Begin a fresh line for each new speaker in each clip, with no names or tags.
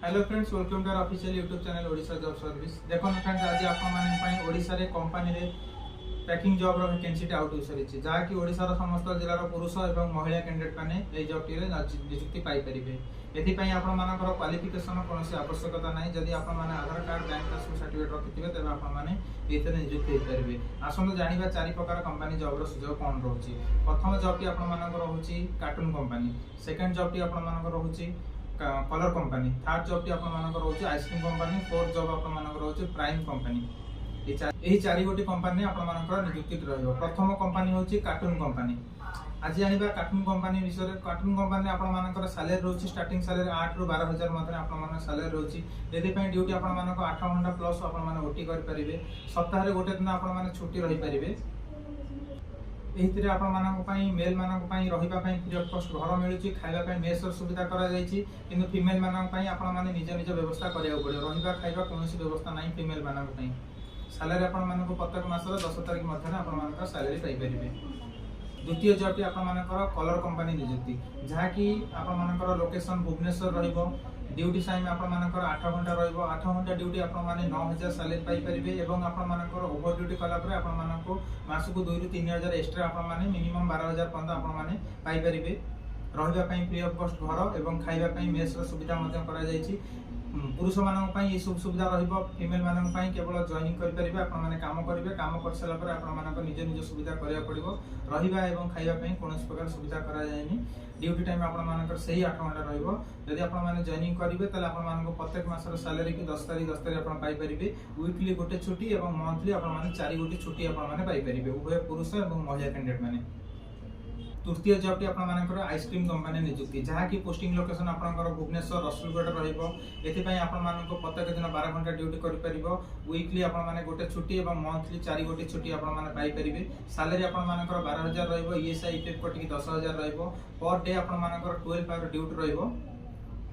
Hello friends, welcome to our official YouTube channel Odisha job service. देखो friends, आज आपण माने पई ओडिशा रे कंपनी रे पैकिंग जॉब रो वैकेंसी आउट होई सरिछि, जहा कि ओडिशा रो समस्त जिल्ला रो पुरुष एवं महिला कैंडिडेट माने ए जॉब टी रे नियुक्ति पाई परिबे। एथि पई आपण मानकर क्वालिफिकेशन कोनोसी आवश्यकता नाही। जदि आपण माने आधार कार्ड बैंक पासबुक सर्टिफिकेट रखिथिबे तबे आपण माने एथे नियुक्ति होई परिबे। आसंतो जानिबा चारि प्रकार कंपनी जॉब रो सुजोग कोन रहउछि। प्रथम जॉब टी आपण मानकर रहउछि कार्टून कंपनी, सेकंड जॉब टी आपण मानकर रहउछि कलर कंपनी, थर्ड जॉब टी आपण मानकर रहउछि आइसक्रीम कंपनी, फोर्थ जॉब आपण मानकर रहउछि प्राइम कंपनी। एही चारि गोटी कंपनी आपण मानकर नियुक्ति रहइबो। प्रथम कंपनी होछि कार्टून कंपनी। आज जानिबा कार्टून कंपनी विषय। कार्टून कंपनी आपण मानकर सैलरी रहउछि स्टार्टिंग सैलरी 8 रु 12000 मध्ये आपण मानकर सैलरी रहउछि। एथि पई ड्यूटी आपण मानकर 8 घंटा प्लस आपण माने ओटी कर परिबे। सप्ताह रे गोटे दिन आपण माने छुट्टी रहि परिबे। एहितरे आपण मानक पई मेल मानक पई रहिबा पई फ्री ऑफ कॉस्ट घर मिलुची, खाइबा पई मेस र सुविधा करा जायछि। किंतु फीमेल मानक पई आपण माने निज निज व्यवस्था करिया पड़ियो। रहिबा खाइबा कोनोसी व्यवस्था नाही फीमेल मानक पई। सैलरी आपण मानक प्रत्येक मासर 10 तारिख मध्ये आपण मानक सैलरी पाई परिबे। द्वितीय जॉब टी आपण मानकर कलर कंपनी नियुक्ति, जहा कि आपण मानकर लोकेशन भुवनेश्वर रहिबो। ड्यूटी टाइम आपण मानकर 8 घंटा रहिबो। 8 घंटा ड्यूटी आपण माने 9000 सैलरी पाई परिबे एवं आपण मानकर ओवर ड्यूटी कला परे आपण मानको मासको 2 रु 3000 एक्स्ट्रा आपण माने मिनिमम 12000 पर्यंत आपण माने पाई परिबे। रहिबा पई फ्री ऑफ कॉस्ट घर एवं खाइबा पई मेस र सुविधा मध्ये करा जायछि। पुरुष मानक पई ए सब सुविधा रहिबो। फीमेल मानक पई केवल जॉइनिंग करि परिबे, आपण माने काम करिवे। काम कर साला परे आपण मानक निज निज सुविधा करिया पड़िबो। रहिबा एवं खाइबा पई कोनोसी प्रकार सुविधा करा जायनि। ड्यूटी टाइम आपण मानकर सही 8 घंटा रहिबो। यदि आपण माने जॉइनिंग करिवे तले आपण मानको प्रत्येक मासर सैलरी की 10 तारिख आपण पाई परिबे। वीकली गोटे छुट्टी एवं मंथली आपण माने 4 गोटी छुट्टी आपण माने पाई परिबे, उभय पुरुष एवं महिला कैंडिडेट माने। तृतीय जॉब टी आपण मानकर आइसक्रीम कंपनी नियुक्ति, जहा कि पोस्टिंग लोकेशन आपनकर भुवनेश्वर रसुलगढ़ रहिबो। एथि पई आपण मानको प्रत्येक दिन 12 घंटा ड्यूटी करि परिबो। वीकली आपण माने गोटे छुट्टी एवं मंथली 4 गोटी छुट्टी आपण माने पाई परिबे। सैलरी आपण मानकर 12000 रहिबो। ईएसआई इफेक्ट कटि 10000 रहिबो। पर डे आपण मानकर 12 आवर ड्यूटी रहिबो।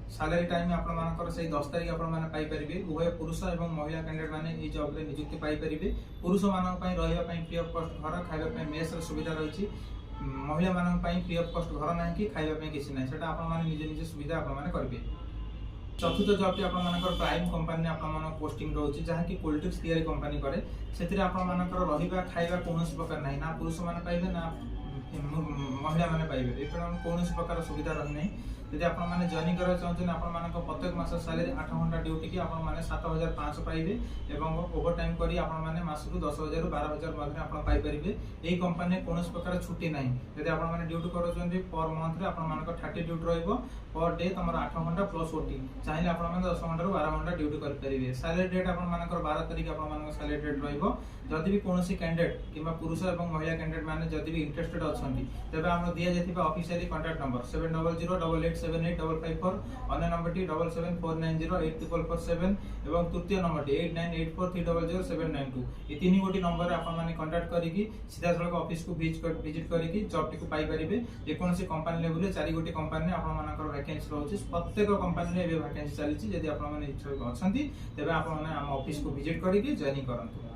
सैलरी टाइम आपण मानकर सही 10 तारिख आपण माने पाई परिबे। उभय पुरुष एवं महिला कैंडिडेट माने ए जॉब रे नियुक्ति पाई परिबे। पुरुष मानक पई रहिबा पई फ्री ऑफ कॉस्ट घर, खाइबा पई मेस र सुविधा रहिछि। महिला मानक पई फ्री ऑफ कॉस्ट घर नाही कि खाइबा पई किछि नाही, सेटा आपण माने निज निज सुविधा आपण माने करबे। चतुर्थ जॉब टी आपण मानकर प्राइम कंपनी आपण मानक पोस्टिंग रहउछि, जहा कि पॉलिटिक्स तयारी कंपनी करे। सेतिरे आपण मानकर रहिबा खाइबा कोनोसी प्रकार नाही, ना पुरुष माने पाइबे ना महिला माने पाइबे। एपन कोनोसी प्रकार सुविधा रहि नाही। यदि आपण माने जॉइनिंग करा चाहछन आपण मानक प्रत्येक मास सैलरी 8 घंटा ड्यूटी की आपण माने 7500 पाइबे एवं ओवर टाइम करी आपण माने मासकु 10000 रु 12000 मध्ये आपण पाई परिबे। एई कंपनी कोनोसी प्रकार छुट्टी नाही। यदि आपण माने ड्यूटी करछन पर मंथ रे आपण मानक 30 ड्यूटी रहइबो। पर डे तमर 8 घंटा प्लस ओटी चाहिले आपण माने 10 घंटा रु 12 घंटा ड्यूटी कर परिबे। सैलरी डेट आपण मानकर 12 तारिख आपण मानक सैलरी डेट रहइबो। जदि भी कोनोसी कैंडिडेट किबा पुरुष एवं महिला कैंडिडेट माने जदि भी इंटरेस्टेड अछंती तबे हमरो दिया जेथिबा ऑफिशियली कांटेक्ट नंबर 7008878454 अन्य नंबर टी 7749084447 एवं तृतीय नंबर टी 8984300792। ए तीन गोटी नंबर रे आपण माने कांटेक्ट करिकि सीधा सळक ऑफिस को विजिट करिकि जॉब टी को पाई परिबे। जे कोनोसी कंपनी लेवल रे 4 गोटी कंपनी आपण मानकर वैकेंसी रहउछि। प्रत्येक कंपनी रे एबे वैकेंसी चलिछि। यदि आपण माने इच्छुक अछंती तबे आपण माने हम ऑफिस को विजिट करिकि जॉइनिंग करंतु।